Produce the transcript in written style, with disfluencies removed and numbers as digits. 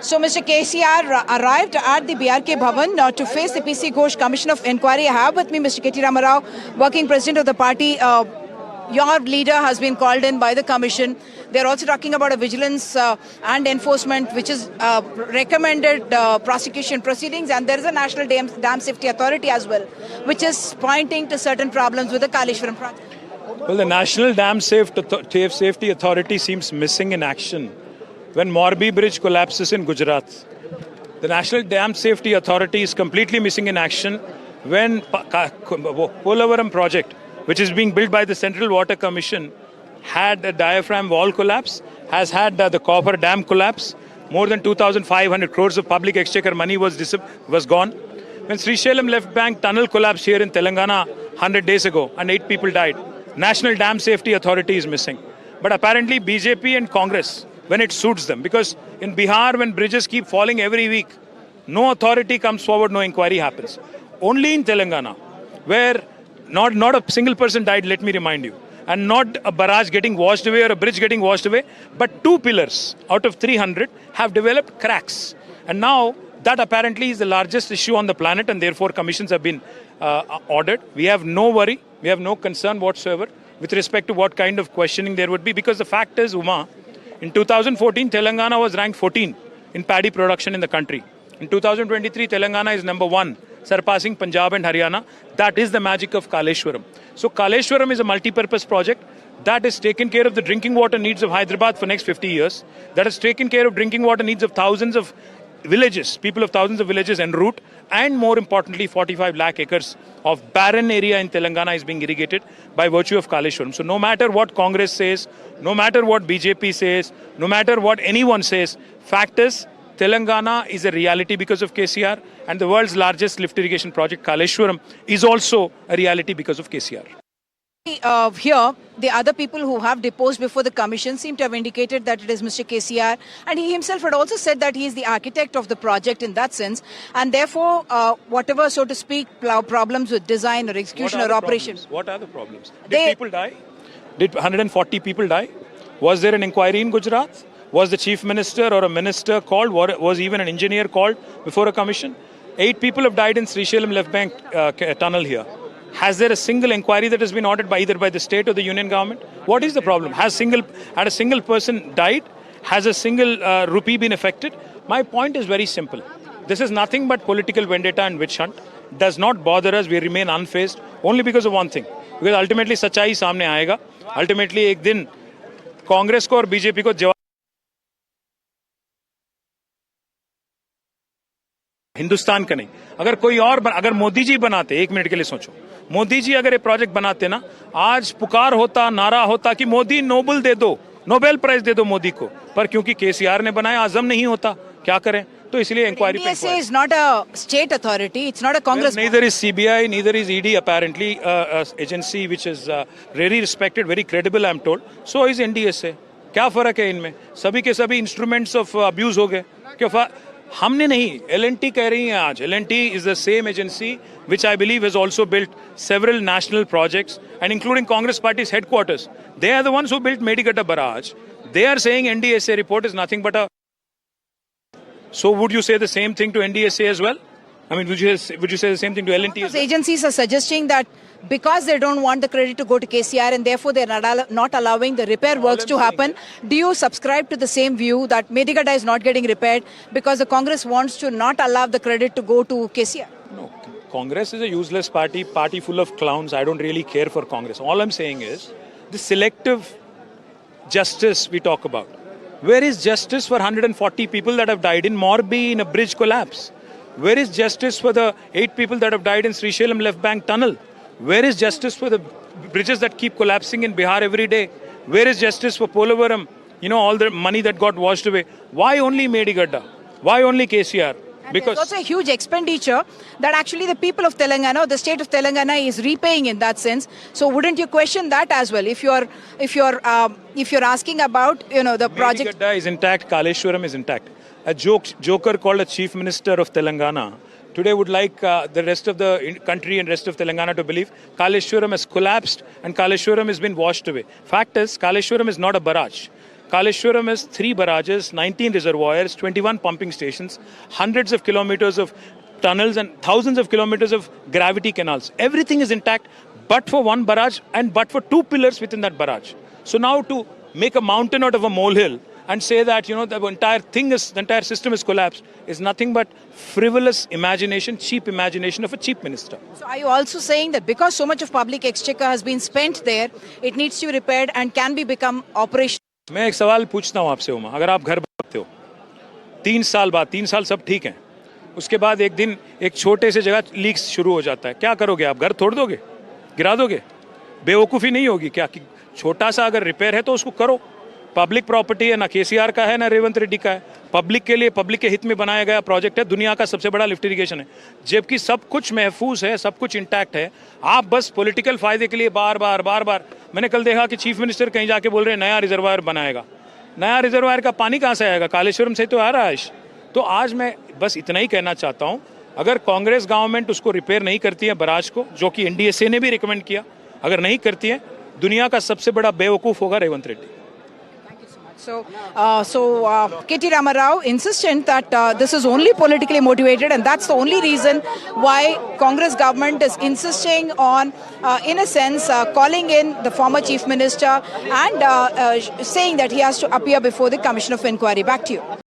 So Mr. KCR arrived at the BRK Bhavan to face the PC Ghosh Commission of Inquiry. I have with me Mr. K.T. Ramarao, working president of the party. Your leader has been called in by the commission. They're also talking about a vigilance and enforcement, which is recommended prosecution proceedings. And there is a National Dam Safety Authority as well, which is pointing to certain problems with the Kaleshwaram project. Well, the National Dam Safety Authority seems missing in action when Morbi Bridge collapses in Gujarat. The National Dam Safety Authority is completely missing in action when Polavaram project, which is being built by the Central Water Commission, had a diaphragm wall collapse, has had the copper dam collapse. More than 2,500 crores of public exchequer money was gone. When Srisailam left bank tunnel collapsed here in Telangana 100 days ago and 8 people died, National Dam Safety Authority is missing. But apparently BJP and Congress, when it suits them, because in Bihar when bridges keep falling every week, no authority comes forward, no inquiry happens. Only in Telangana, where not a single person died, let me remind you, and not a barrage getting washed away or a bridge getting washed away, but 2 pillars out of 300 have developed cracks. And now that apparently is the largest issue on the planet, and therefore commissions have been ordered. We have no worry, we have no concern whatsoever with respect to what kind of questioning there would be, because the fact is, Uma, in 2014, Telangana was ranked 14 in paddy production in the country. In 2023, Telangana is number 1, surpassing Punjab and Haryana. That is the magic of Kaleshwaram. So Kaleshwaram is a multi-purpose project that has taken care of the drinking water needs of Hyderabad for next 50 years. That has taken care of drinking water needs of thousands of villages, people of thousands of villages en route, and more importantly, 45 lakh acres of barren area in Telangana is being irrigated by virtue of Kaleshwaram. So no matter what Congress says, no matter what BJP says, no matter what anyone says, fact is, Telangana is a reality because of KCR, and the world's largest lift irrigation project, Kaleshwaram, is also a reality because of KCR. Here, the other people who have deposed before the commission seem to have indicated that it is Mr. KCR, and he himself had also said that he is the architect of the project in that sense, and therefore, whatever, so to speak, problems with design or execution or operation. What are the problems? Did people die? Did 140 people die? Was there an inquiry in Gujarat? Was the chief minister or a minister called? Was even an engineer called before a commission? 8 people have died in Srisailam left bank tunnel here. Has there a single inquiry that has been ordered by either by the state or the union government? What is the problem? Had a single person died? Has a single rupee been affected? My point is very simple. This is nothing but political vendetta and witch hunt. Does not bother us. We remain unfazed only because of one thing. Because ultimately सच्चाई सामने आएगा. Ultimately एक दिन कांग्रेस को और BJP को जवाब हिंदुस्तान का नहीं. अगर कोई और अगर मोदी जी बनाते, 1 मिनट के लिए सोचो, मोदी जी अगर ये प्रोजेक्ट बनाते ना, आज पुकार होता, नारा होता कि मोदी नोबेल दे दो, नोबेल प्राइज दे दो मोदी को, पर क्योंकि केसीआर ने बनाया, आजम नहीं होता, क्या करें? तो इसलिए इंक्वायरी पे NDSA is not a state authority, it's not a Congress. Neither is CBI, neither is ED, apparently a agency which is very respected, very credible, I am told. So is NDSA. क्या फर्क है इनमें? सभी के सभी instruments of abuse हो गए. क्यों? हमने नहीं, L&T कह रही है आज. L&T is the same agency which I believe has also built several national projects, and including Congress Party's headquarters. They are the ones who built Medigatta barrage. They are saying NDSA report is nothing but a... So would you say the same thing to NDSA as well? I mean, would you say the same thing to L&T as well? Agencies are suggesting that because they don't want the credit to go to KCR and therefore they're not allowing the repair works to happen. Do you subscribe to the same view that Medigatta is not getting repaired because the Congress wants to not allow the credit to go to KCR? No, Congress is a useless party full of clowns. I don't really care for Congress. All I'm saying is the selective justice we talk about. Where is justice for 140 people that have died in Morbi in a bridge collapse? Where is justice for the 8 people that have died in Srisailam left bank tunnel? Where is justice for the bridges that keep collapsing in Bihar every day? Where is justice for Polavaram? You know, all the money that got washed away. Why only Medigatta? Why only KCR? And because there's also a huge expenditure that actually the people of Telangana, the state of Telangana, is repaying in that sense. So wouldn't you question that as well? If you're asking about the project, Medigatta is intact, Kaleshwaram is intact. A joker called a chief minister of Telangana today would like the rest of the country and rest of Telangana to believe Kaleshwaram has collapsed and Kaleshwaram has been washed away. Fact is, Kaleshwaram is not a barrage. Kaleshwaram has 3 barrages, 19 reservoirs, 21 pumping stations, hundreds of kilometers of tunnels and thousands of kilometers of gravity canals. Everything is intact but for one barrage and but for 2 pillars within that barrage. So now to make a mountain out of a molehill and say that, you know, the entire system is collapsed is nothing but frivolous imagination, cheap imagination of a cheap minister. So are you also saying that because so much of public exchequer has been spent there, it needs to be repaired and can be become operational? मैं एक सवाल पूछता हूँ आपसे उमा, अगर आप घर बनाते हो 3 साल बाद, 3 साल सब ठीक है, उसके बाद एक दिन एक छोटे से जगह लीक शुरू हो जाता है, क्या करोगे आप? घर तोड़ दोगे, गिरा दोगे? बेवकूफ़ी नहीं होगी क्या कि छोटा सा अगर रिपेयर है तो उसको करो? पब्लिक प्रॉपर्टी है, ना केसीआर का है ना रेवंत रेड्डी का है, पब्लिक के लिए पब्लिक के हित में बनाया गया प्रोजेक्ट है, दुनिया का सबसे बड़ा लिफ्ट इरिगेशन है, जबकि सब कुछ महफूज है, सब कुछ इंटैक्ट है। आप बस पॉलिटिकल फायदे के लिए बार बार मैंने कल देखा कि चीफ मिनिस्टर कहीं जाके बोल रहे हैं नया रिजर्वायर बनाएगा। नया रिजर्वायर का पानी कहाँ से आएगा? कालेश्वरम से तो आ रहा है। तो आज मैं बस इतना ही कहना चाहता हूँ, अगर कांग्रेस गवर्नमेंट उसको रिपेयर नहीं करती है बराज को, जो कि एनडीएसए ने भी रिकमेंड किया, अगर नहीं करती है, दुनिया का सबसे बड़ा बेवकूफ़ होगा Revanth Reddy. So, K.T. Rama Rao insistent that this is only politically motivated, and that's the only reason why Congress government is insisting on, in a sense, calling in the former chief minister and saying that he has to appear before the Commission of Inquiry. Back to you.